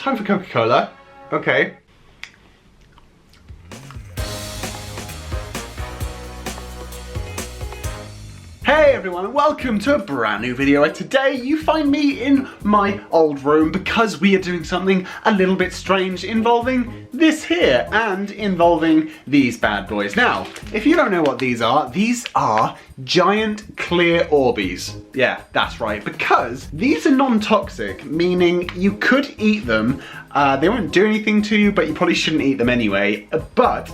time for Coca-Cola. Okay. Hey everyone, and welcome to a brand new video. Today you find me in my old room because we are doing something a little bit strange involving this here and involving these bad boys. Now, if you don't know what these are giant clear Orbeez. Yeah, that's right, because these are non-toxic, meaning you could eat them. They won't do anything to you, but you probably shouldn't eat them anyway. But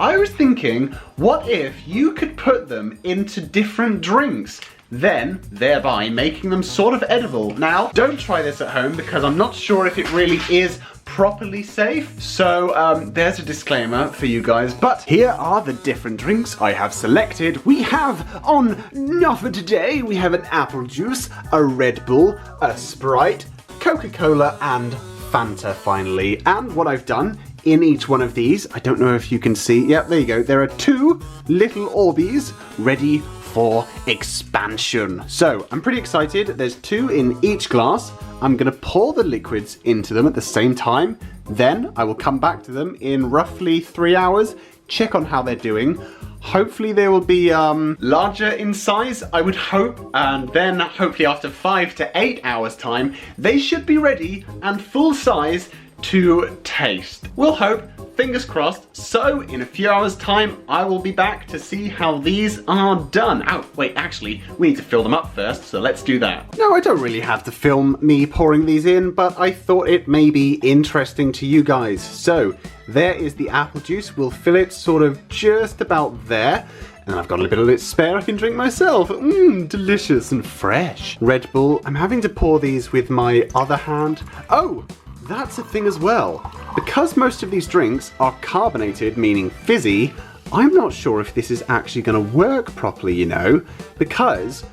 I was thinking, what if you could put them into different drinks, then thereby making them sort of edible? Now, don't try this at home because I'm not sure if it really is properly safe. So there's a disclaimer for you guys, but here are the different drinks I have selected. We have on offer today, we have an apple juice, a Red Bull, a Sprite, Coca-Cola and Fanta finally. And what I've done in each one of these, I don't know if you can see, yep, there you go, there are two little Orbeez ready for expansion. So I'm pretty excited. There's two in each glass. I'm gonna pour the liquids into them at the same time. Then I will come back to them in roughly 3 hours, check on how they're doing. Hopefully they will be larger in size, I would hope, and then hopefully after 5 to 8 hours time, they should be ready and full size to taste. We'll hope, fingers crossed. So in a few hours time, I will be back to see how these are done. Oh, wait, actually, we need to fill them up first, so let's do that. No, I don't really have to film me pouring these in, but I thought it may be interesting to you guys. So there is the apple juice. We'll fill it sort of just about there. And I've got a little bit of it spare I can drink myself. Delicious and fresh. Red Bull, I'm having to pour these with my other hand. Oh, that's a thing as well. Because most of these drinks are carbonated, meaning fizzy, I'm not sure if this is actually gonna work properly, you know, because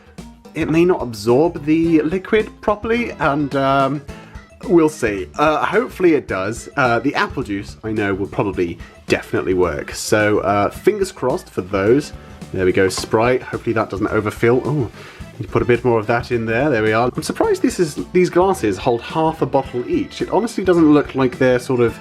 it may not absorb the liquid properly, and we'll see. Hopefully it does. The apple juice, I know, will probably definitely work. So fingers crossed for those. There we go, Sprite. Hopefully that doesn't overfill. Oh, you put a bit more of that in there. There we are. I'm surprised these glasses hold half a bottle each. It honestly doesn't look like they're sort of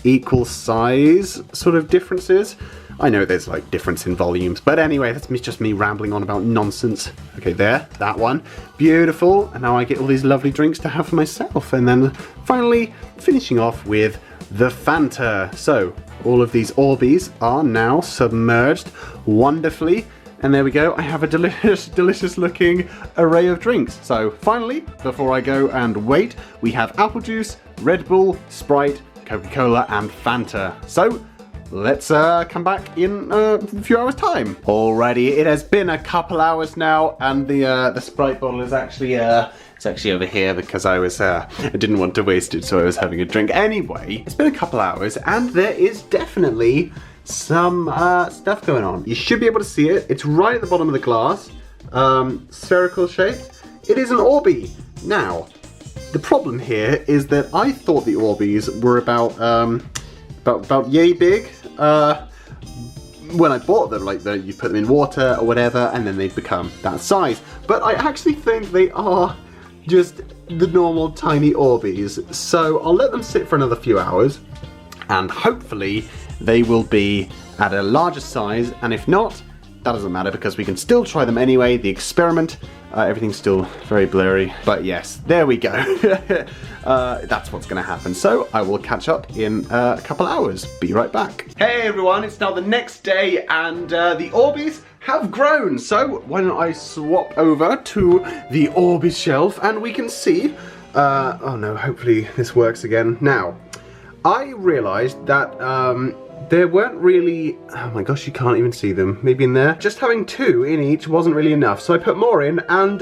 equal size sort of differences. I know there's like difference in volumes, but anyway, that's just me rambling on about nonsense. Okay, there, that one. Beautiful. And now I get all these lovely drinks to have for myself. And then finally finishing off with the Fanta. So all of these Orbeez are now submerged wonderfully. And there we go, I have a delicious looking array of drinks. So finally, before I go and wait, we have apple juice, Red Bull, Sprite, Coca-Cola and Fanta. So let's come back in a few hours time. Alrighty, it has been a couple hours now, and the Sprite bottle is actually it's actually over here because I didn't want to waste it, so I was having a drink. Anyway, it's been a couple hours and there is definitely some stuff going on. You should be able to see it. It's right at the bottom of the glass, spherical shaped. It is an Orbeez. Now, the problem here is that I thought the Orbeez were about yay big. When I bought them, like you put them in water or whatever, and then they become that size. But I actually think they are just the normal tiny Orbeez. So I'll let them sit for another few hours, and hopefully they will be at a larger size, and if not, that doesn't matter because we can still try them anyway. The experiment, everything's still very blurry, but yes, there we go. That's what's gonna happen. So I will catch up in a couple hours. Be right back. Hey everyone, it's now the next day and the Orbeez have grown. So why don't I swap over to the Orbeez shelf and we can see, oh no, hopefully this works again. Now, I realized that there weren't really, oh my gosh, you can't even see them, maybe in there. Just having two in each wasn't really enough, so I put more in, and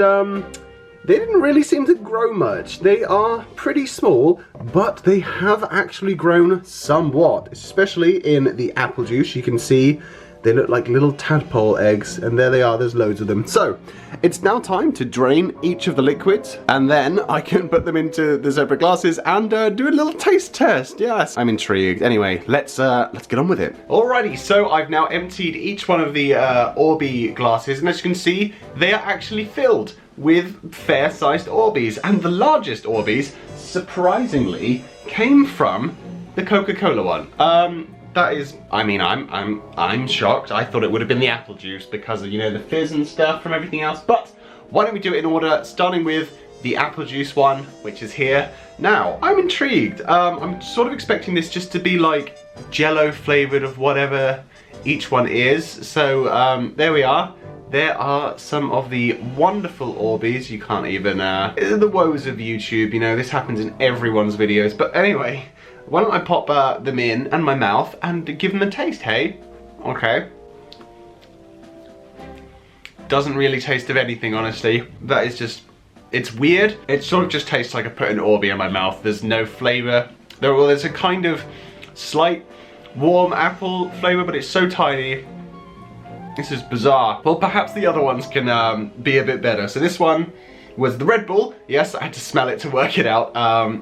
they didn't really seem to grow much. They are pretty small, but they have actually grown somewhat, especially in the apple juice. You can see they look like little tadpole eggs, and there they are, there's loads of them. So, it's now time to drain each of the liquids, and then I can put them into the separate glasses and do a little taste test. Yes, I'm intrigued. Anyway, let's get on with it. Alrighty, so I've now emptied each one of the Orbeez glasses, and as you can see, they are actually filled with fair-sized Orbeez, and the largest Orbeez, surprisingly, came from the Coca-Cola one. That is, I mean, I'm shocked. I thought it would have been the apple juice because of, you know, the fizz and stuff from everything else. But why don't we do it in order, starting with the apple juice one, which is here. Now, I'm intrigued. I'm sort of expecting this just to be like Jello flavored of whatever each one is. So there we are. There are some of the wonderful Orbeez. You can't even, the woes of YouTube, you know, this happens in everyone's videos. But anyway, why don't I pop them in my mouth and give them a taste, hey? Okay. Doesn't really taste of anything, honestly. That is just, it's weird. It sort of just tastes like I put an Orbeez in my mouth. There's no flavour. There's a kind of slight warm apple flavour, but it's so tiny. This is bizarre. Well, perhaps the other ones can be a bit better. So this one was the Red Bull. Yes, I had to smell it to work it out.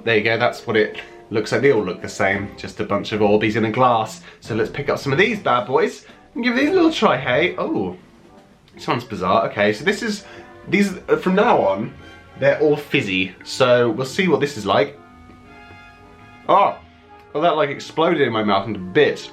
There you go, that's what it looks like. They all look the same, just a bunch of Orbeez in a glass. So let's pick up some of these bad boys and give these a little try, hey? Oh, this one's bizarre. Okay, so these, from now on, they're all fizzy. So we'll see what this is like. Oh, well that like exploded in my mouth into bits.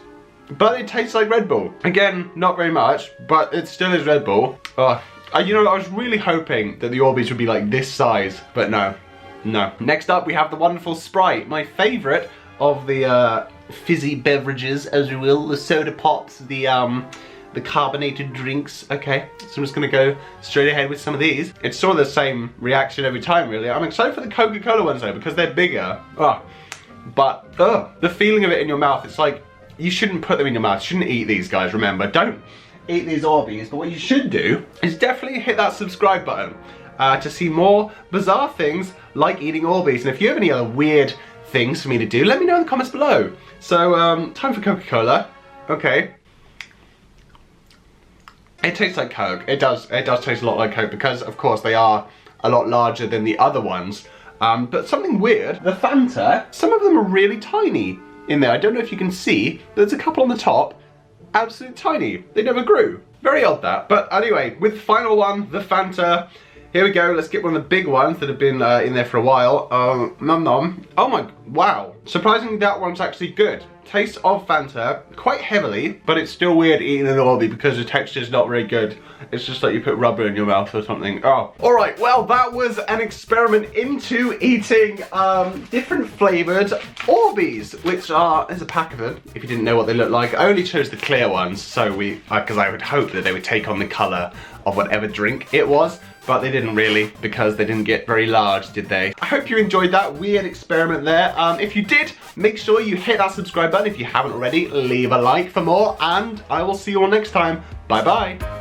But it tastes like Red Bull. Again, not very much, but it still is Red Bull. You know, I was really hoping that the Orbeez would be like this size, but no. No. Next up, we have the wonderful Sprite, my favourite of the fizzy beverages, as you will, the soda pops, the carbonated drinks. Okay, so I'm just gonna go straight ahead with some of these. It's sort of the same reaction every time, really. I'm excited for the Coca-Cola ones though, because they're bigger. But the feeling of it in your mouth, it's like, you shouldn't put them in your mouth. You shouldn't eat these, guys, remember. Don't eat these Orbeez, but what you should do is definitely hit that subscribe button to see more bizarre things like eating Orbeez. And if you have any other weird things for me to do, let me know in the comments below. So, time for Coca-Cola. Okay. It tastes like Coke. It does taste a lot like Coke because, of course, they are a lot larger than the other ones. But something weird, the Fanta, some of them are really tiny in there. I don't know if you can see, there's a couple on the top, absolutely tiny. They never grew. Very odd that. But anyway, with the final one, the Fanta, here we go. Let's get one of the big ones that have been in there for a while. Nom nom. Oh my, wow. Surprisingly, that one's actually good. Taste of Fanta, quite heavily, but it's still weird eating an Orbeez because the texture's not very good. It's just like you put rubber in your mouth or something. Oh. Alright, well that was an experiment into eating different flavoured Orbeez, which are, there's a pack of them, if you didn't know what they look like. I only chose the clear ones, so because I would hope that they would take on the colour of whatever drink it was. But they didn't really, because they didn't get very large, did they? I hope you enjoyed that weird experiment there. If you did, make sure you hit that subscribe button. If you haven't already, leave a like for more, and I will see you all next time. Bye bye.